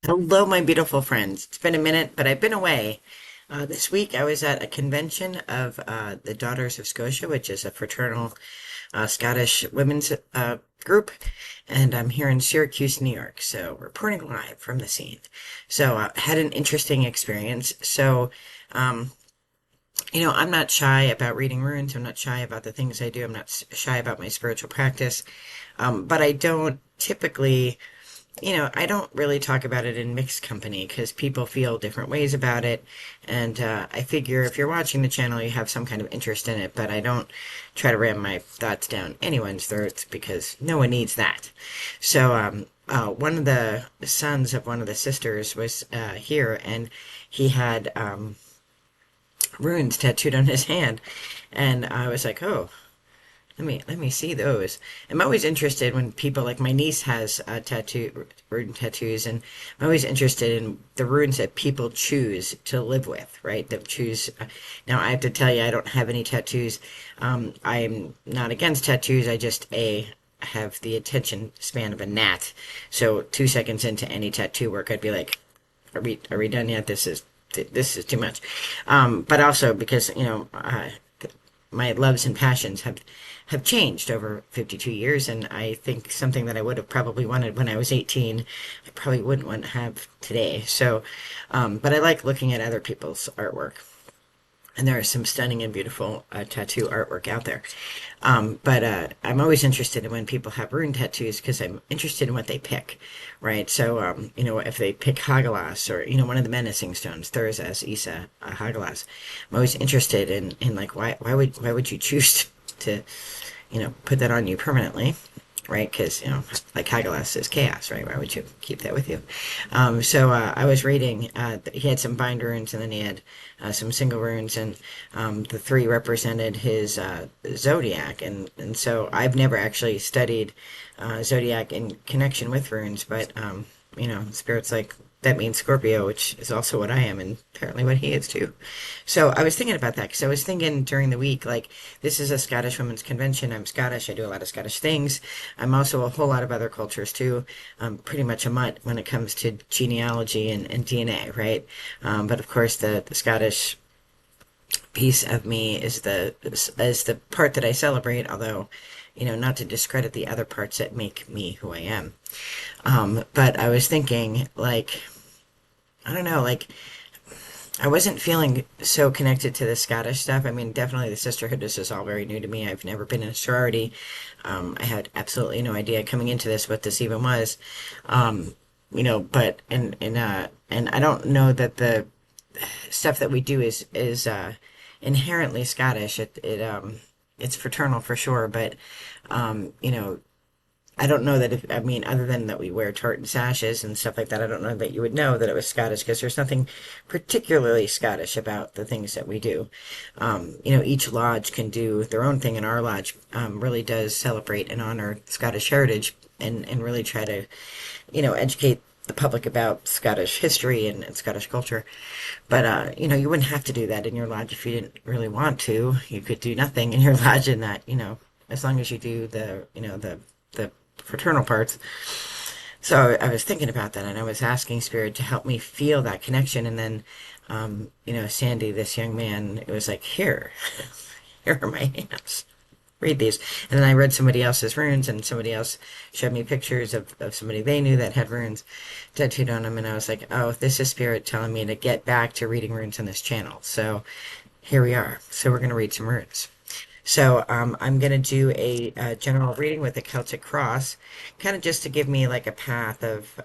Hello, my beautiful friends. It's been a minute, but I've been away. This week I was at a convention of the Daughters of Scotia, which is a fraternal Scottish women's group, and I'm here in Syracuse, New York, so reporting live from the scene. So had an interesting experience. Um, I'm not shy about reading runes. I'm not shy about the things I do. I'm not shy about my spiritual practice. But I don't typically I don't really talk about it in mixed company because people feel different ways about it. And I figure if you're watching the channel, you have some kind of interest in it, but I don't try to ram my thoughts down anyone's throats because no one needs that. One of the sons of one of the sisters was here, and he had runes tattooed on his hand. And I was like, oh, let me see those. I'm always interested when people like my niece has rune tattoos, and I'm always interested in the runes that people choose to live with, right? That choose. Now I have to tell you, I don't have any tattoos. I'm not against tattoos. I just have the attention span of a gnat. So 2 seconds into any tattoo work, I'd be like, "Are we done yet? This is too much." But also because my loves and passions have changed over 52 years, and I think something that I would have probably wanted when I was 18, I probably wouldn't want to have today. But I like looking at other people's artwork, and there is some stunning and beautiful tattoo artwork out there. But I'm always interested in when people have rune tattoos because I'm interested in what they pick, right? If they pick Hagelas or one of the menacing stones, Thurzas, Isa, Hagelas, I'm always interested in like why would you choose to put that on you permanently, right? Because like Hagelas is chaos, right? Why would you keep that with you? I was reading. He had some bind runes, and then he had some single runes, and the three represented his zodiac, and so I've never actually studied zodiac in connection with runes, but spirits like that means Scorpio, which is also what I am, and apparently what he is too. So I was thinking about that because I was thinking during the week, like, this is a Scottish women's convention. I'm Scottish. I do a lot of Scottish things. I'm also a whole lot of other cultures too. I'm pretty much a mutt when it comes to genealogy and DNA, right? But of course, the Scottish piece of me is the part that I celebrate, although not to discredit the other parts that make me who I am. But I was thinking, like, I don't know, like, I wasn't feeling so connected to the Scottish stuff. I mean, definitely the sisterhood, this is all very new to me. I've never been in a sorority. I had absolutely no idea coming into this what this even was. But and I don't know that the stuff that we do is inherently Scottish. It's fraternal for sure, but um, you know, I don't know that if, I mean, other than that we wear tartan sashes and stuff like that, I don't know that you would know that it was Scottish because there's nothing particularly Scottish about the things that we do. Each lodge can do their own thing, and our lodge really does celebrate and honor Scottish heritage and really try to, educate the public about Scottish history and Scottish culture. But, you wouldn't have to do that in your lodge if you didn't really want to. You could do nothing in your lodge in that, as long as you do the fraternal parts. So I was thinking about that, and I was asking Spirit to help me feel that connection. And then, Sandy, this young man, it was like, here are my hands. Read these. And then I read somebody else's runes, and somebody else showed me pictures of somebody they knew that had runes tattooed on them. And I was like, oh, this is Spirit telling me to get back to reading runes on this channel. So here we are. So we're going to read some runes. I'm going to do a general reading with the Celtic Cross, kind of just to give me like a path of,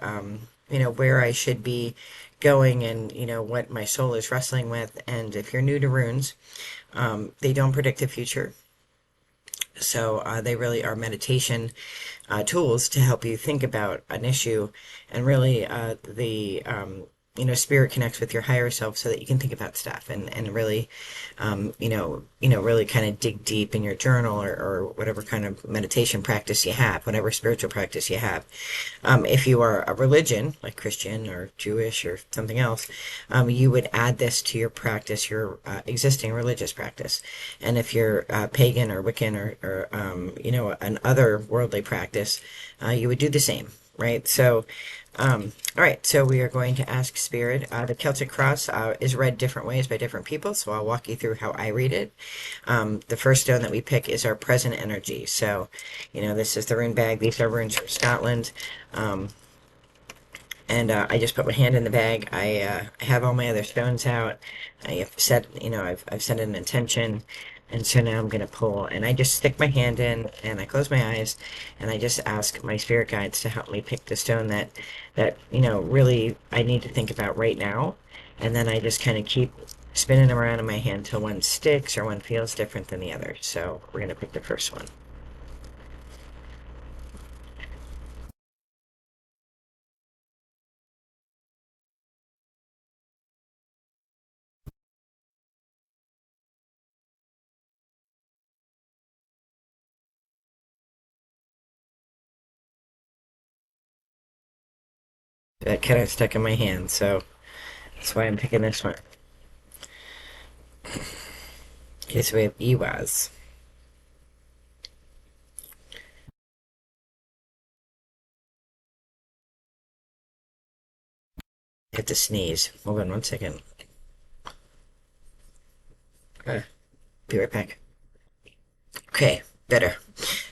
where I should be going and, what my soul is wrestling with. And if you're new to runes, they don't predict the future. So they really are meditation tools to help you think about an issue, and really the spirit connects with your higher self so that you can think about stuff and really really kind of dig deep in your journal, or whatever kind of meditation practice you have, whatever spiritual practice you have. If you are a religion like Christian or Jewish or something else, you would add this to your practice, your existing religious practice. And if you're pagan or Wiccan or an other worldly practice, you would do the same, right? So All right, so we are going to ask Spirit. The Celtic Cross is read different ways by different people, so I'll walk you through how I read it. The first stone that we pick is our present energy. So, this is the rune bag. These are runes from Scotland. Um, and I just put my hand in the bag. I have all my other stones out. I have set, I've set an intention, and so now I'm gonna pull. And I just stick my hand in, and I close my eyes, and I just ask my spirit guides to help me pick the stone that really I need to think about right now. And then I just kind of keep spinning around in my hand till one sticks or one feels different than the other. So we're gonna pick the first one. That kind of stuck in my hand, so that's why I'm picking this one. Okay, so we have Eihwaz. I have to sneeze. Hold on 1 second. Be right back. Okay, better.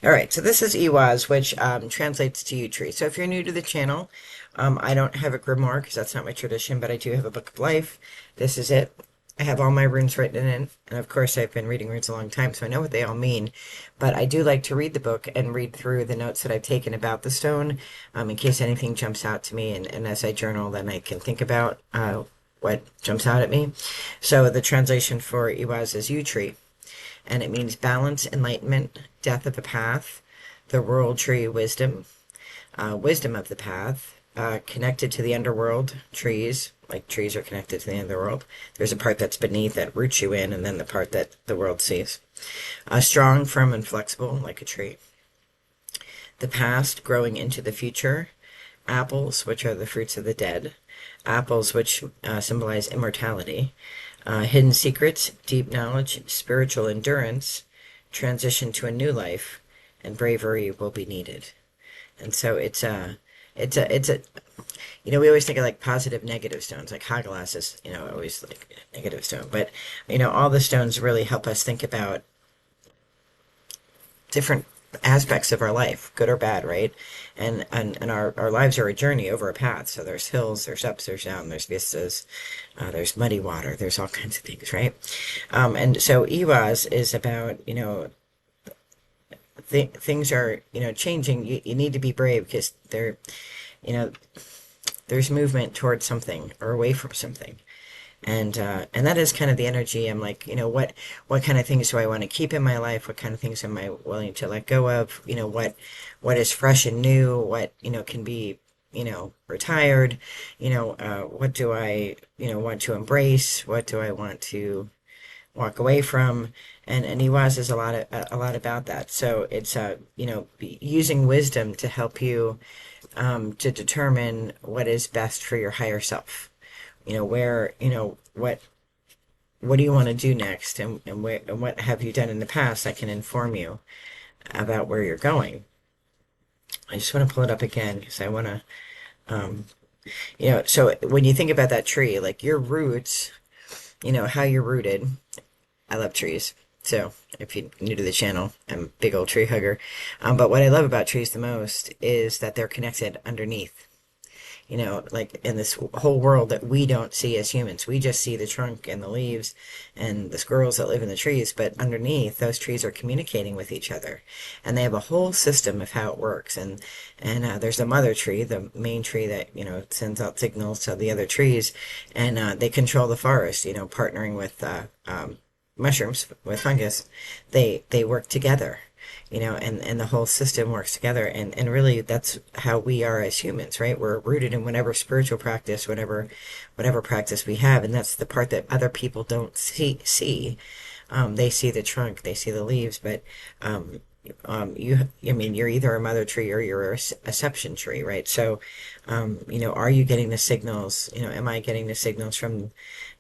All right, so this is Eihwaz, which translates to yew tree. So if you're new to the channel, I don't have a grimoire because that's not my tradition, but I do have a book of life. This is it. I have all my runes written in, and of course I've been reading runes a long time, so I know what they all mean. But I do like to read the book and read through the notes that I've taken about the stone, in case anything jumps out to me, and as I journal, then I can think about what jumps out at me. So the translation for Eihwaz is yew tree, and it means balance, enlightenment, death of the path, the world tree, wisdom, wisdom of the path, connected to the underworld, trees, like trees are connected to the underworld. There's a part that's beneath that roots you in, and then the part that the world sees. Strong, firm, and flexible, like a tree. The past, growing into the future. Apples, which are the fruits of the dead. Apples, which symbolize immortality. Hidden secrets, deep knowledge, spiritual endurance, transition to a new life, and bravery will be needed. And so it's a we always think of like positive, negative stones. Like Hagelas is, always like a negative stone. But, all the stones really help us think about different aspects of our life, good or bad, right? And our lives are a journey over a path. So there's hills, there's ups, there's down, there's vistas, there's muddy water, there's all kinds of things, right? And so Eihwaz is about, things are, changing. You need to be brave because you know, there's movement towards something or away from something. And that is kind of the energy. I'm like, what kind of things do I want to keep in my life? What kind of things am I willing to let go of? What is fresh and new? What can be retired? What do I want to embrace? What do I want to walk away from? And Eihwaz is a lot about that. So it's using wisdom to help you to determine what is best for your higher self. Where what do you want to do next, and what have you done in the past that can inform you about where you're going. I just want to pull it up again because I want to um, so when you think about that tree, like your roots, how you're rooted. I love trees. So if you're new to the channel, I'm a big old tree hugger. But what I love about trees the most is that they're connected underneath. Like in this whole world that we don't see as humans. We just see the trunk and the leaves and the squirrels that live in the trees, but underneath, those trees are communicating with each other. And they have a whole system of how it works. And there's the mother tree, the main tree that, sends out signals to the other trees, and they control the forest, partnering with mushrooms, with fungus. They work together, and the whole system works together. And really that's how we are as humans, right? We're rooted in whatever spiritual practice, whatever practice we have. And that's the part that other people don't see. They see the trunk, they see the leaves, but I mean, you're either a mother tree or you're a reception tree, right? So, are you getting the signals? Am I getting the signals from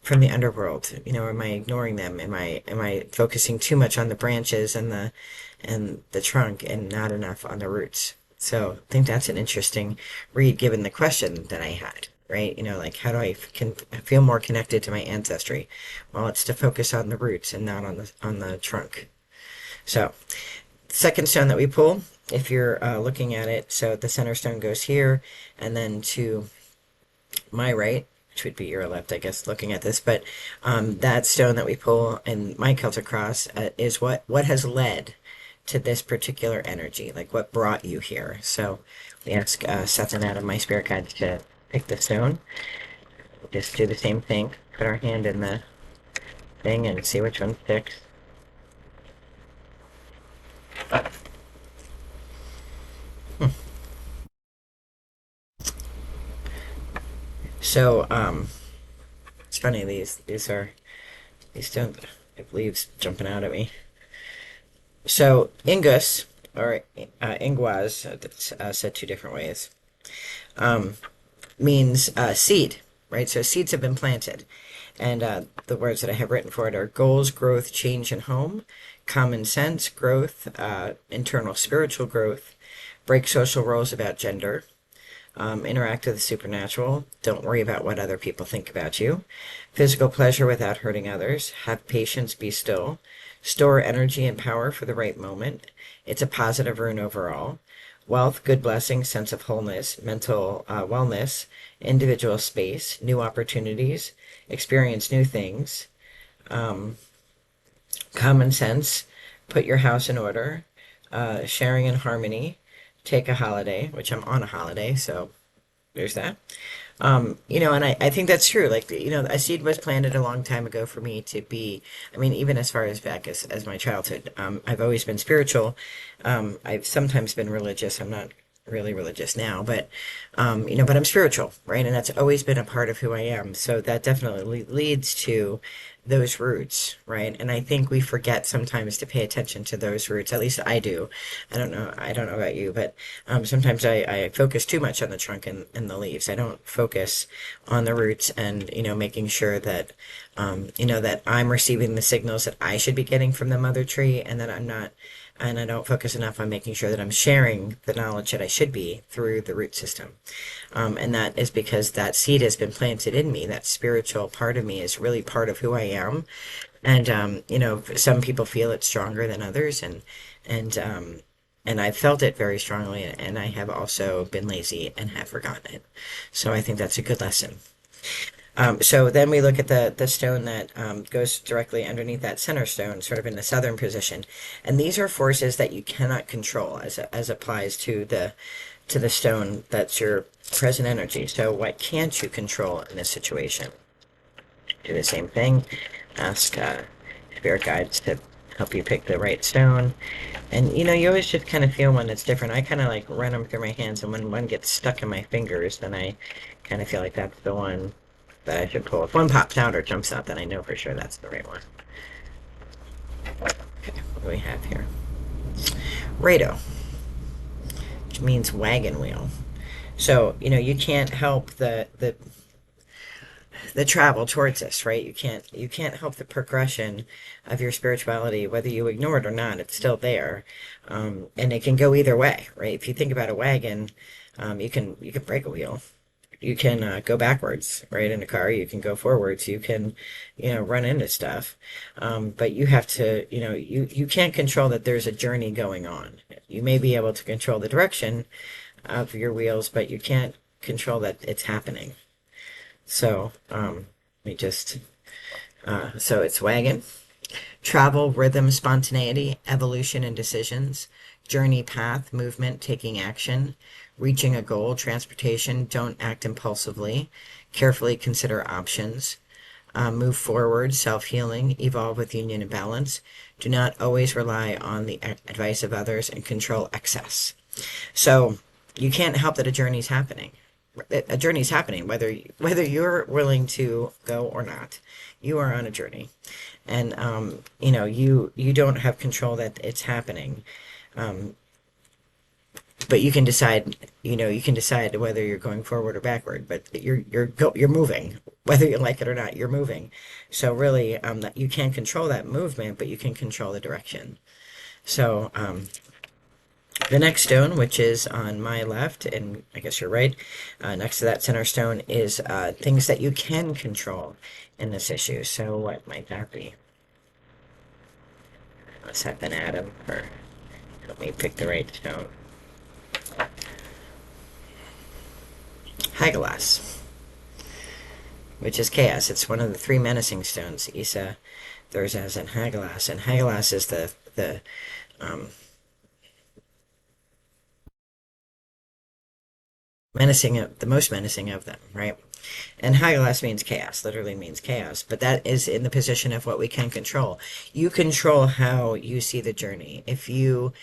the underworld? Am I ignoring them? Am I focusing too much on the branches and the trunk and not enough on the roots? So I think that's an interesting read given the question that I had, right? Like how do I can feel more connected to my ancestry? Well, it's to focus on the roots and not on the trunk. So second stone that we pull, if you're looking at it, so the center stone goes here, and then to my right, which would be your left, I guess, looking at this, but that stone that we pull in my Celtic Cross is what has led to this particular energy, like what brought you here. So we ask Seth and Adam, my spirit guides, to pick the stone. We'll just do the same thing, put our hand in the thing and see which one sticks. So it's funny, these stones have leaves jumping out at me. So Ingus or Ingwaz, that's said two different ways, um, means seed, right? So seeds have been planted. And the words that I have written for it are goals, growth, change, and home, common sense, growth, internal spiritual growth, break social roles about gender, interact with the supernatural, don't worry about what other people think about you, physical pleasure without hurting others, have patience, be still, store energy and power for the right moment. It's a positive rune overall. Wealth, good blessing, sense of wholeness, mental wellness, individual space, new opportunities, experience new things, um, common sense, put your house in order, sharing and harmony, take a holiday, which I'm on a holiday, so there's that. And I think that's true. Like, a seed was planted a long time ago for me to be, I mean, even as far as back as my childhood, I've always been spiritual. I've sometimes been religious. I'm not really religious now, but I'm spiritual, right? And that's always been a part of who I am. So that definitely leads to those roots, right? And I think we forget sometimes to pay attention to those roots. At least I do. I don't know about you, but sometimes I focus too much on the trunk and the leaves. I don't focus on the roots and, making sure that, that I'm receiving the signals that I should be getting from the mother tree, and that I'm not, and I don't focus enough on making sure that I'm sharing the knowledge that I should be through the root system. And that is because that seed has been planted in me. That spiritual part of me is really part of who I am. And, some people feel it stronger than others. And, and I've felt it very strongly. And I have also been lazy and have forgotten it. So I think that's a good lesson. So then we look at the stone that goes directly underneath that center stone, sort of in the southern position. And these are forces that you cannot control as applies to the stone that's your present energy. So what can't you control in this situation? Do the same thing. Ask spirit guides to help you pick the right stone. And you always just kind of feel one that's different. I kind of like run them through my hands, and when one gets stuck in my fingers, then I kind of feel like that's the one that I should pull. If one pops out or jumps out, then I know for sure that's the right one. Okay, what do we have here? Rado, which means wagon wheel. So, you can't help the travel towards this, right? You can't help the progression of your spirituality, whether you ignore it or not. It's still there, and it can go either way, right? If you think about a wagon, you can break a wheel. You can go backwards, right? In a car, you can go forwards. You can, run into stuff, but you have to, you can't control that there's a journey going on. You may be able to control the direction of your wheels, but you can't control that it's happening. So, we just, so it's wagon, travel, rhythm, spontaneity, evolution and decisions, journey, path, movement, taking action, reaching a goal, transportation, don't act impulsively, carefully consider options, move forward, self healing, evolve with union and balance, do not always rely on the advice of others, and control excess. So, you can't help that a journey's happening whether you're willing to go or not. You are on a journey, and you don't have control that it's happening, um, but you can decide whether you're going forward or backward, but you're moving, whether you like it or not. You're moving. So really, you can't control that movement, but you can control the direction. So The next stone, which is on my left, and I guess you're right, next to that center stone is things that you can control in this issue. So what might that be? Let's have an Adam, or help me pick the right stone. Eihwaz, which is chaos. It's one of the three menacing stones. Isa, Thurzaz, and Eihwaz. And Eihwaz is the um, the most menacing of them, right? And Eihwaz means chaos, literally means chaos. But that is in the position of what we can control. You control how you see the journey. If you're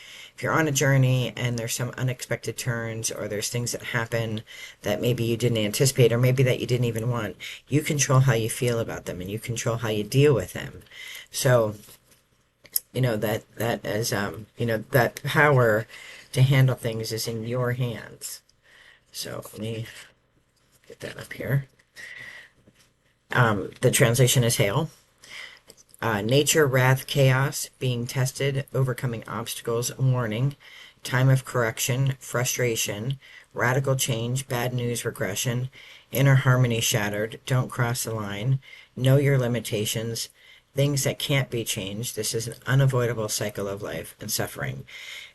on a journey and there's some unexpected turns or there's things that happen that maybe you didn't anticipate or maybe that you didn't even want, you control how you feel about them and you control how you deal with them. So, that is that power to handle things is in your hands. So let me get that up here. The translation is hail. Nature, wrath, chaos, being tested, overcoming obstacles, warning, time of correction, frustration, radical change, bad news, regression, inner harmony shattered, don't cross the line, know your limitations, things that can't be changed. This is an unavoidable cycle of life and suffering.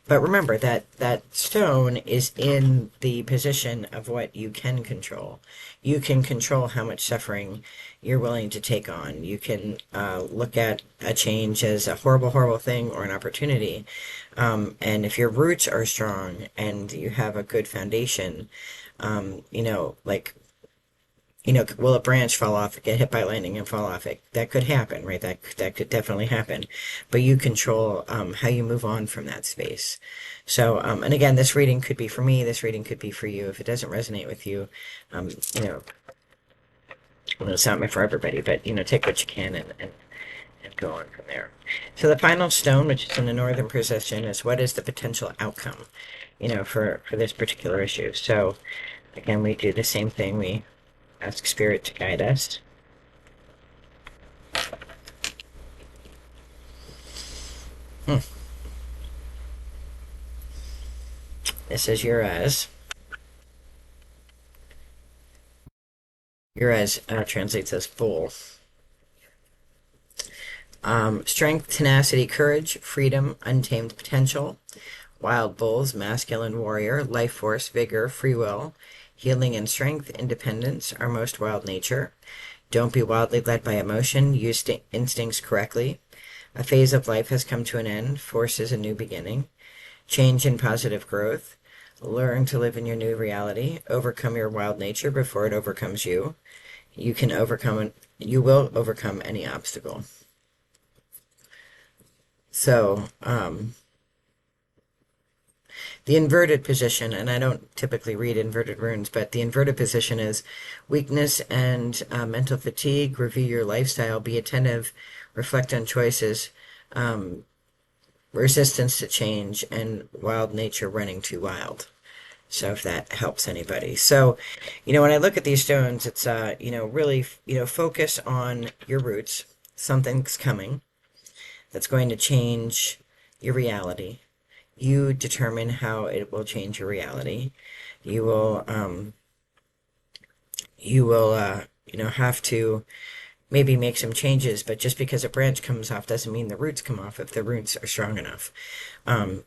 But remember that that stone is in the position of what you can control. You can control how much suffering you're willing to take on. You can look at a change as a horrible, horrible thing or an opportunity. And if your roots are strong and you have a good foundation, like will a branch fall off, get hit by lightning and fall off? That could happen, right? That could definitely happen. But you control how you move on from that space. So, and again, this reading could be for me. This reading could be for you. If it doesn't resonate with you, um, you know, well, it's not meant for everybody. But take what you can and go on from there. So the final stone, which is in the northern position, is what is the potential outcome, for this particular issue. So again, we do the same thing. We ask Spirit to guide us. This is Uraz. Uraz translates as full. Strength, tenacity, courage, freedom, untamed potential, wild bulls, masculine warrior, life force, vigor, free will, healing and strength, independence, our most wild nature. Don't be wildly led by emotion, use instincts correctly. A phase of life has come to an end, forces a new beginning. Change and positive growth. Learn to live in your new reality. Overcome your wild nature before it overcomes you. You will overcome any obstacle. So, the inverted position, and I don't typically read inverted runes, but the inverted position is weakness and mental fatigue. Review your lifestyle. Be attentive. Reflect on choices. Resistance to change and wild nature running too wild. So if that helps anybody. So, when I look at these stones, it's, really, focus on your roots. Something's coming that's going to change your reality. You determine how it will change your reality. You will, have to maybe make some changes, but just because a branch comes off doesn't mean the roots come off if the roots are strong enough. And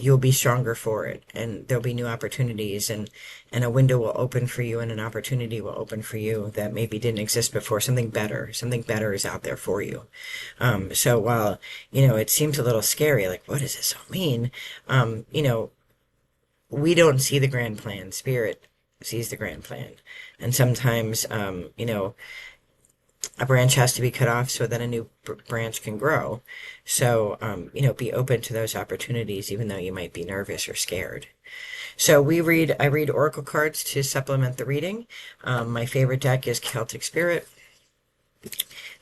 you'll be stronger for it, and there'll be new opportunities, and a window will open for you, and an opportunity will open for you that maybe didn't exist before. Something better is out there for you. So while, it seems a little scary, like, what does this all mean? We don't see the grand plan. Spirit sees the grand plan. And sometimes, a branch has to be cut off so that a new branch can grow. So, be open to those opportunities, even though you might be nervous or scared. So I read Oracle cards to supplement the reading. My favorite deck is Celtic Spirit.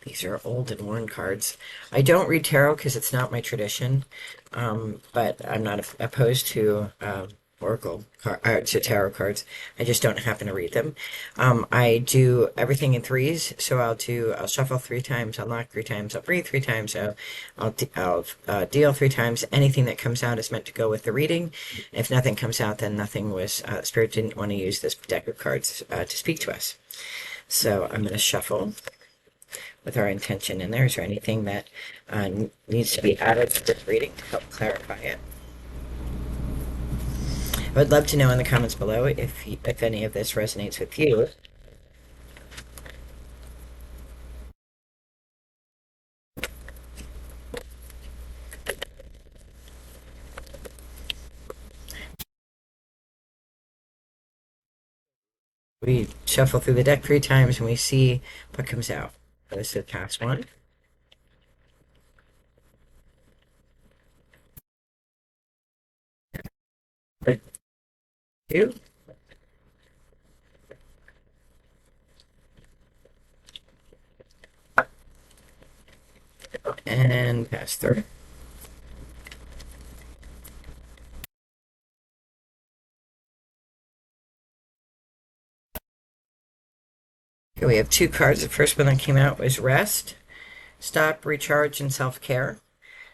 These are old and worn cards. I don't read tarot because it's not my tradition, but I'm not opposed to to tarot cards. I just don't happen to read them. I do everything in threes, so I'll shuffle three times, I'll knock three times, I'll breathe three times, I'll deal three times. Anything that comes out is meant to go with the reading. If nothing comes out, then nothing was. Spirit didn't want to use this deck of cards to speak to us. So I'm going to shuffle with our intention in there. Is there anything that needs to be added to this reading to help clarify it? I would love to know in the comments below if any of this resonates with you. We shuffle through the deck three times and we see what comes out. This is past one. Two. And pass through. Okay, we have two cards. The first one that came out was rest, stop, recharge, and self-care.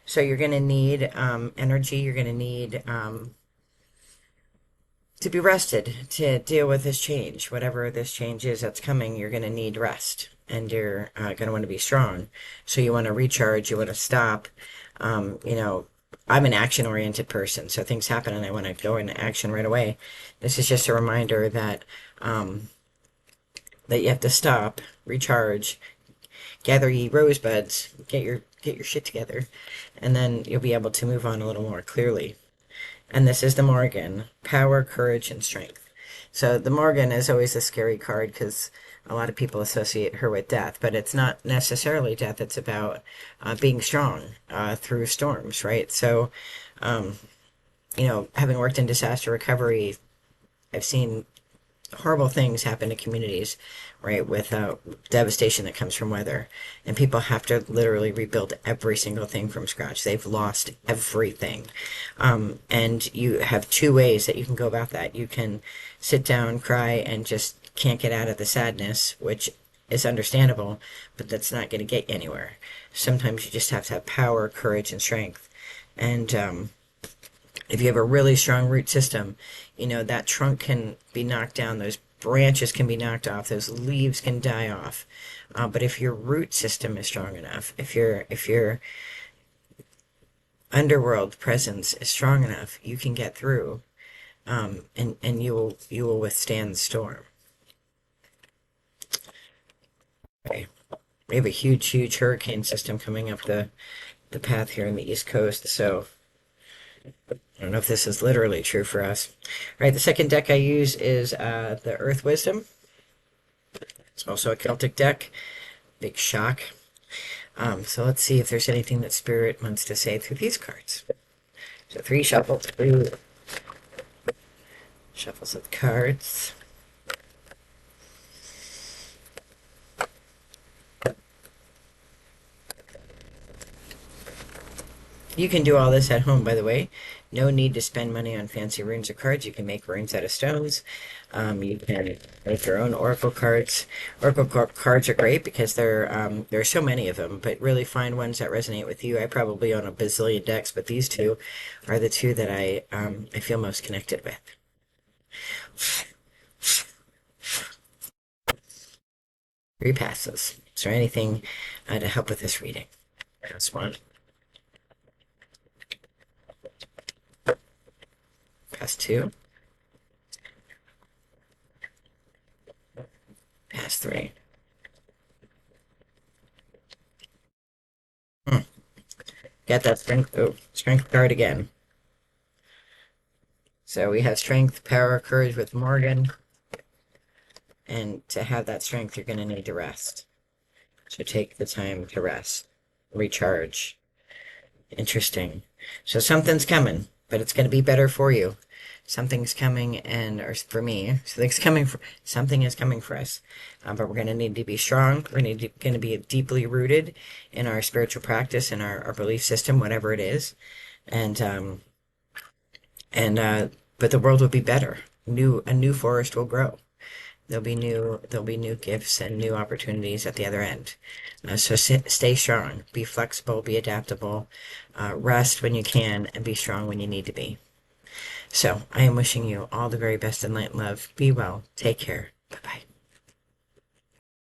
So you're going to need energy. You're going to need to be rested to deal with this change. Whatever this change is that's coming, you're going to need rest. And you're going to want to be strong. So you want to recharge. You want to stop. You know, I'm an action-oriented person. So things happen and I want to go into action right away. This is just a reminder that that you have to stop, recharge, gather ye rosebuds, get your shit together, and then you'll be able to move on a little more clearly. And this is the Morgan, power, courage, and strength. So the Morgan is always a scary card because a lot of people associate her with death, but it's not necessarily death. It's about being strong through storms, right? So, you know, having worked in disaster recovery, I've seen horrible things happen to communities, right, with devastation that comes from weather. And people have to literally rebuild every single thing from scratch. They've lost everything. And you have two ways that you can go about that. You can sit down, cry, and just can't get out of the sadness, which is understandable, but that's not going to get you anywhere. Sometimes you just have to have power, courage, and strength. And if you have a really strong root system, you know, that trunk can be knocked down, those branches can be knocked off, those leaves can die off. But if your root system is strong enough, if your underworld presence is strong enough, you can get through, and you will withstand the storm. Okay. We have a huge hurricane system coming up the path here in the East Coast, so I don't know if this is literally true for us. All right, the second deck I use is the Earth Wisdom. It's also a Celtic deck. Big shock. So let's see if there's anything that Spirit wants to say through these cards. So three shuffles of cards. You can do all this at home, by the way. No need to spend money on fancy runes or cards. You can make runes out of stones. You can make your own oracle cards. Cards are great because there are so many of them, but really find ones that resonate with you. I probably own a bazillion decks, but these two are the two that I feel most connected with. Three passes. Is there anything to help with this reading? Pass one. Pass two. Pass three. Get that strength card again. So we have strength, power, courage with Morgan. And to have that strength, you're going to need to rest. So take the time to rest, recharge. Interesting. So something's coming, but it's going to be better for you. Something's coming, and or for me, something is coming for us. But we're going to need to be strong. We're going to be deeply rooted in our spiritual practice and our belief system, whatever it is, and but the world will be better. A new forest will grow. There'll be new gifts and new opportunities at the other end. So stay strong, be flexible, be adaptable, rest when you can, and be strong when you need to be. So I am wishing you all the very best in light and love. Be well. Take care.